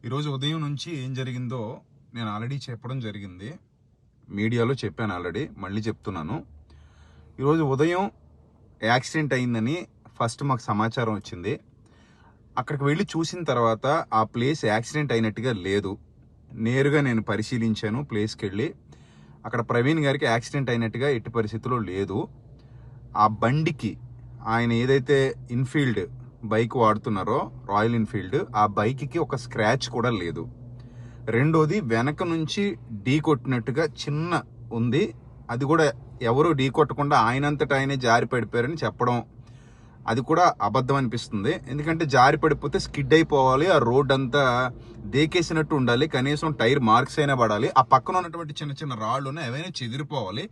ఈరోజు ఉదయం నుంచి ఏం జరిగిందో నేను ఆల్రెడీ చెప్పడం జరిగింది, మీడియాలో చెప్పాను ఆల్రెడీ, మళ్ళీ చెప్తున్నాను. ఈరోజు ఉదయం యాక్సిడెంట్ అయిందని ఫస్ట్ మాకు సమాచారం వచ్చింది. అక్కడికి వెళ్ళి చూసిన తర్వాత ఆ ప్లేస్ యాక్సిడెంట్ అయినట్టుగా లేదు. నేరుగా నేను పరిశీలించాను ప్లేస్కి వెళ్ళి. అక్కడ ప్రవీణ్ గారికి యాక్సిడెంట్ అయినట్టుగా ఎట్టి పరిస్థితుల్లో లేదు. ఆ బండికి ఆయన ఏదైతే ఇన్ఫీల్డ్ బైక్ వాడుతున్నారో, రాయల్ ఎన్ఫీల్డ్, ఆ బైక్కి ఒక స్క్రాచ్ కూడా లేదు. రెండోది, వెనక నుంచి ఢీ కొట్టినట్టుగా చిన్న ఉంది. అది కూడా ఎవరు ఢీ కొట్టకుండా ఆయనంతటా ఆయనే జారి పడిపోయారని చెప్పడం, అది కూడా అబద్ధం అనిపిస్తుంది. ఎందుకంటే జారి పడిపోతే స్కిడ్ అయిపోవాలి, ఆ రోడ్ అంతా దేకేసినట్టు ఉండాలి, కనీసం టైర్ మార్క్స్ అయినా పడాలి, ఆ పక్కన ఉన్నటువంటి చిన్న చిన్న రాళ్ళు ఏవైనా చెదిరిపోవాలి.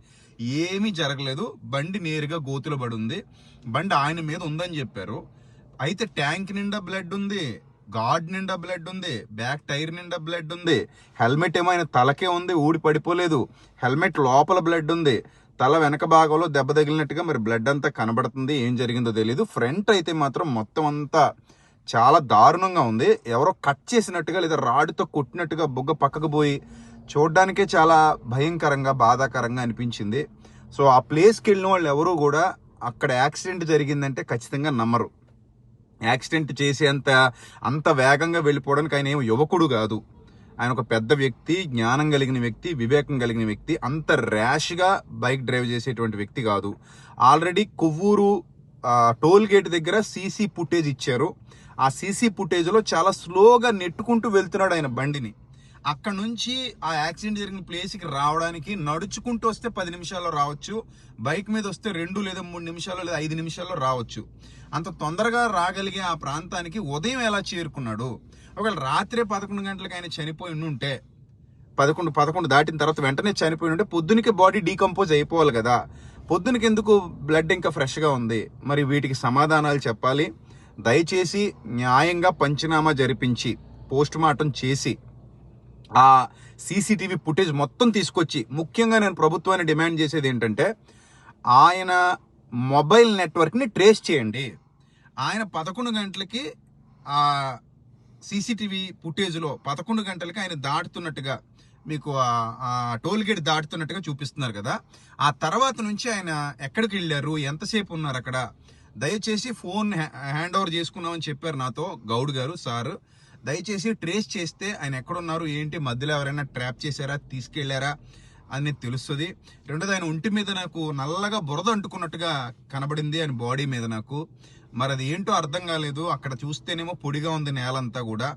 ఏమీ జరగలేదు. బండి నేరుగా గోతులో పడి ఉంది. బండి ఆయన మీద ఉందని చెప్పారు. అయితే ట్యాంక్ నిండా బ్లడ్ ఉంది, గాడ్ నిండా బ్లడ్ ఉంది, బ్యాక్ టైర్ నిండా బ్లడ్ ఉంది, హెల్మెట్ ఏమైనా తలకే ఉంది, ఊడి పడిపోలేదు, హెల్మెట్ లోపల బ్లడ్ ఉంది, తల వెనక భాగంలో దెబ్బ తగిలినట్టుగా మరి బ్లడ్ అంతా కనబడుతుంది. ఏం జరిగిందో తెలీదు. ఫ్రంట్ అయితే మాత్రం మొత్తం అంతా చాలా దారుణంగా ఉంది. ఎవరో కట్ చేసినట్టుగా లేదా రాడ్తో కొట్టినట్టుగా బుగ్గ పక్కకు పోయి చూడడానికే చాలా భయంకరంగా బాధాకరంగా అనిపించింది. సో ఆ ప్లేస్కి వెళ్ళిన వాళ్ళు ఎవరు కూడా అక్కడ యాక్సిడెంట్ జరిగిందంటే ఖచ్చితంగా నమ్మరు. యాక్సిడెంట్ అంత వేగంగా వెళ్ళిపోవడానికి ఆయన ఏమో యువకుడు కాదు. ఆయన ఒక పెద్ద వ్యక్తి, జ్ఞానం కలిగిన వ్యక్తి, వివేకం కలిగిన వ్యక్తి. అంత ర్యాష్గా బైక్ డ్రైవ్ చేసేటువంటి వ్యక్తి కాదు. ఆల్రెడీ కొవ్వూరు టోల్ గేట్ దగ్గర సీసీ ఫుటేజ్ ఇచ్చారు. ఆ సీసీ ఫుటేజ్లో చాలా స్లోగా నెట్టుకుంటూ వెళ్తున్నాడు ఆయన బండిని. అక్కడ నుంచి ఆ యాక్సిడెంట్ జరిగిన ప్లేస్కి రావడానికి నడుచుకుంటూ వస్తే 10 నిమిషాల్లో రావచ్చు, బైక్ మీద వస్తే 2 లేదా 3 నిమిషాల్లో లేదా 5 నిమిషాల్లో రావచ్చు. అంత తొందరగా రాగలిగే ఆ ప్రాంతానికి ఉదయం ఎలా చేరుకున్నాడు? ఒకవేళ రాత్రే 11 గంటలకు ఆయన చనిపోయి ఉంటే, 11 దాటిన తర్వాత వెంటనే చనిపోయి ఉంటే పొద్దునికి బాడీ డీకంపోజ్ అయిపోవాలి కదా. పొద్దునకి ఎందుకు బ్లడ్ ఇంకా ఫ్రెష్గా ఉంది? మరి వీటికి సమాధానాలు చెప్పాలి. దయచేసి న్యాయంగా పంచనామా జరిపించి పోస్ట్ మార్టం చేసి ఆ సీసీటీవీ ఫుటేజ్ మొత్తం తీసుకొచ్చి, ముఖ్యంగా నేను ప్రభుత్వాన్ని డిమాండ్ చేసేది ఏంటంటే, ఆయన మొబైల్ నెట్వర్క్ని ట్రేస్ చేయండి. ఆయన 11 గంటలకి ఆ సీసీటీవీ ఫుటేజ్లో 11 గంటలకి ఆయన దాటుతున్నట్టుగా మీకు ఆ టోల్ గేట్ దాటుతున్నట్టుగా చూపిస్తున్నారు కదా. ఆ తర్వాత నుంచి ఆయన ఎక్కడికి వెళ్ళారు, ఎంతసేపు ఉన్నారు అక్కడ? దయచేసి ఫోన్ హ్యాండ్ ఓవర్ చేసుకున్నామని చెప్పారు నాతో గౌడ్ గారు, సార్. దయచేసి ట్రేస్ చేస్తే ఆయన ఎక్కడున్నారు, ఏంటి, మధ్యలో ఎవరైనా ట్రాప్ చేశారా, తీసుకెళ్లారా అనేది తెలుస్తుంది. రెండోది, ఆయన ఒంటి మీద నాకు నల్లగా బురద అంటుకున్నట్టుగా కనబడింది ఆయన బాడీ మీద నాకు. మరి అది ఏంటో అర్థం కాలేదు. అక్కడ చూస్తేనేమో పొడిగా ఉంది నేలంతా కూడా.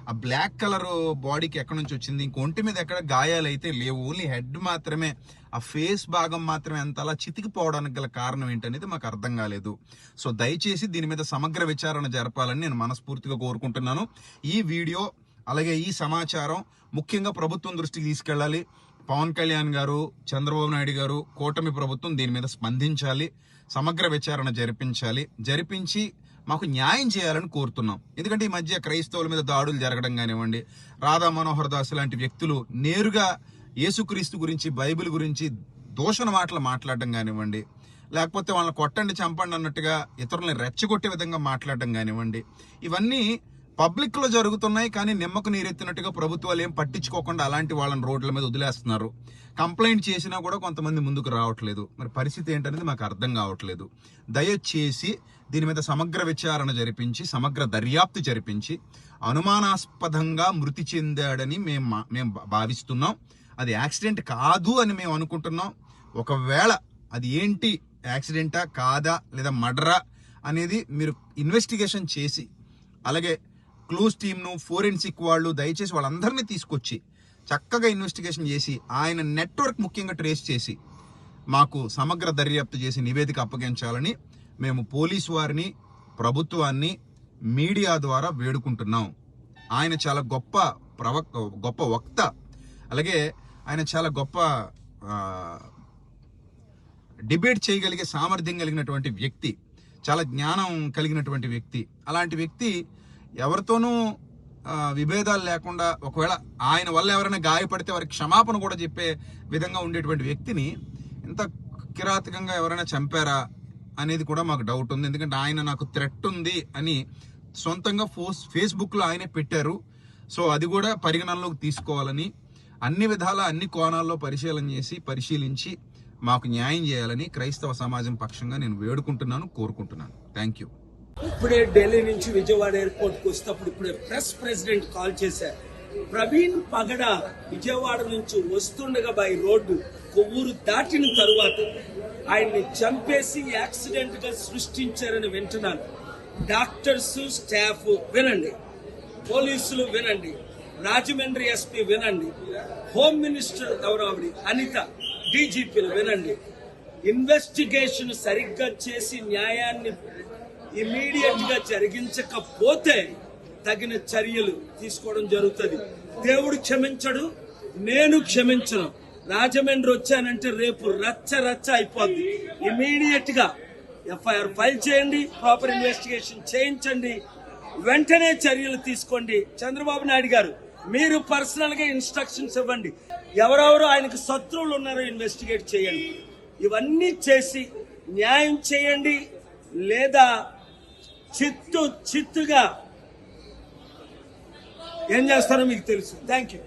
ఆ బ్లాక్ కలర్ బాడీకి ఎక్కడి నుంచి వచ్చింది? ఇంక ఒంటి మీద ఎక్కడ గాయాలు అయితే లేవు, ఓన్లీ హెడ్ మాత్రమే, ఆ ఫేస్ భాగం మాత్రమే అంత అలా చితికిపోవడానికి గల కారణం ఏంటనేది మాకు అర్థం కాలేదు. సో దయచేసి దీని మీద సమగ్ర విచారణ జరపాలని నేను మనస్ఫూర్తిగా కోరుకుంటున్నాను. ఈ వీడియో అలాగే ఈ సమాచారం ముఖ్యంగా ప్రభుత్వం దృష్టికి తీసుకెళ్ళాలి. పవన్ కళ్యాణ్ గారు, చంద్రబాబు నాయుడు గారు, కూటమి ప్రభుత్వం దీని మీద స్పందించాలి, సమగ్ర విచారణ జరిపించి మాకు న్యాయం చేయాలని కోరుతున్నాం. ఎందుకంటే ఈ మధ్య క్రైస్తవుల మీద దాడులు జరగడం కానివ్వండి, రాధా మనోహర్ దాస్ లాంటి వ్యక్తులు నేరుగా యేసుక్రీస్తు గురించి, బైబిల్ గురించి దూషణ మాటలు మాట్లాడడం కానివ్వండి, లేకపోతే వాళ్ళని కొట్టండి చంపండి అన్నట్టుగా ఇతరులని రెచ్చగొట్టే విధంగా మాట్లాడడం కానివ్వండి, ఇవన్నీ పబ్లిక్ లో జరుగుతున్నాయి. కానీ నిమ్మకు నీరెత్తినట్టుగా ప్రభుత్వాలు ఏం పట్టించుకోకుండా అలాంటి వాళ్ళని రోడ్ల మీద వదిలేస్తున్నారు. కంప్లైంట్ చేసినా కూడా కొంతమంది ముందుకు రావట్లేదు. మరి పరిస్థితి ఏంటనేది మాకు అర్థం కావట్లేదు. దయచేసి దీని మీద సమగ్ర విచారణ జరిపించి, సమగ్ర దర్యాప్తు జరిపించి, అనుమానాస్పదంగా మృతి చెందాడని మేము భావిస్తున్నాం. అది యాక్సిడెంట్ కాదు అని మేము అనుకుంటున్నాం. ఒకవేళ అది ఏంటి, యాక్సిడెంటా కాదా లేదా మర్డరా అనేది మీరు ఇన్వెస్టిగేషన్ చేసి, అలాగే క్లూస్ టీమ్ను, ఫోరెన్సిక్ వాళ్ళు దయచేసి వాళ్ళందరినీ తీసుకొచ్చి చక్కగా ఇన్వెస్టిగేషన్ చేసి, ఆయన నెట్వర్క్ ముఖ్యంగా ట్రేస్ చేసి మాకు సమగ్ర దర్యాప్తు చేసి నివేదిక అప్పగించాలని మేము పోలీసు వారిని, ప్రభుత్వాన్ని, మీడియా ద్వారా వేడుకుంటున్నాం. ఆయన చాలా గొప్ప వక్త, అలాగే ఆయన చాలా గొప్ప డిబేట్ చేయగలిగే సామర్థ్యం కలిగినటువంటి వ్యక్తి, చాలా జ్ఞానం కలిగినటువంటి వ్యక్తి. అలాంటి వ్యక్తి ఎవరితోనూ విభేదాలు లేకుండా, ఒకవేళ ఆయన వల్ల ఎవరైనా గాయపడితే వారికి క్షమాపణ కూడా చెప్పే విధంగా ఉండేటువంటి వ్యక్తిని ఇంత కిరాతకంగా ఎవరైనా చంపారా అనేది కూడా మాకు డౌట్ ఉంది. ఎందుకంటే ఆయన నాకు థ్రెట్ ఉంది అని సొంతంగా ఫేస్బుక్లో ఆయనే పెట్టారు. సో అది కూడా పరిగణనలోకి తీసుకోవాలని, అన్ని విధాల అన్ని కోణాల్లో పరిశీలించి మాకు న్యాయం చేయాలని క్రైస్తవ సమాజం పక్షంగా నేను వేడుకుంటున్నాను, కోరుకుంటున్నాను. Thank you. ఇప్పుడే ఢిల్లీ నుంచి విజయవాడ ఎయిర్పోర్ట్ కు వస్తప్పుడు ఇప్పుడే ప్రెసిడెంట్ కాల్ చేశారు. ప్రవీణ్ పగడ విజయవాడ నుంచి వస్తుండగా బై రోడ్డు కొవ్వూరు దాటిన తరువాత ఆయన్ని చంపేసి యాక్సిడెంట్ గా సృష్టించారని వింటున్నాను. డాక్టర్స్, స్టాఫ్ వినండి, పోలీసులు వినండి, రాజమండ్రి ఎస్పీ వినండి, హోమ్ మినిస్టర్ గౌరవడి అనిత, డీజీపీలు వినండి. ఇన్వెస్టిగేషన్ సరిగ్గా చేసి న్యాయాన్ని ఇమీడియట్ గా జరిగించకపోతే తగిన చర్యలు తీసుకోవడం జరుగుతుంది. దేవుడు క్షమించడు, నేను క్షమించను. రాజమండ్రి వచ్చానంటే రేపు రచ్చ అయిపోద్ది. ఇమీడియట్ గా ఎఫ్ఐఆర్ ఫైల్ చేయండి, ప్రాపర్ ఇన్వెస్టిగేషన్ చేయించండి, వెంటనే చర్యలు తీసుకోండి. చంద్రబాబు నాయుడు గారు మీరు పర్సనల్ గా ఇన్స్ట్రక్షన్స్ ఇవ్వండి. ఎవరెవరు ఆయనకు శత్రువులు ఉన్నారో ఇన్వెస్టిగేట్ చేయండి. ఇవన్నీ చేసి న్యాయం చేయండి, లేదా చిత్తుగా ఏం చేస్తారో మీకు తెలుసు. Thank you.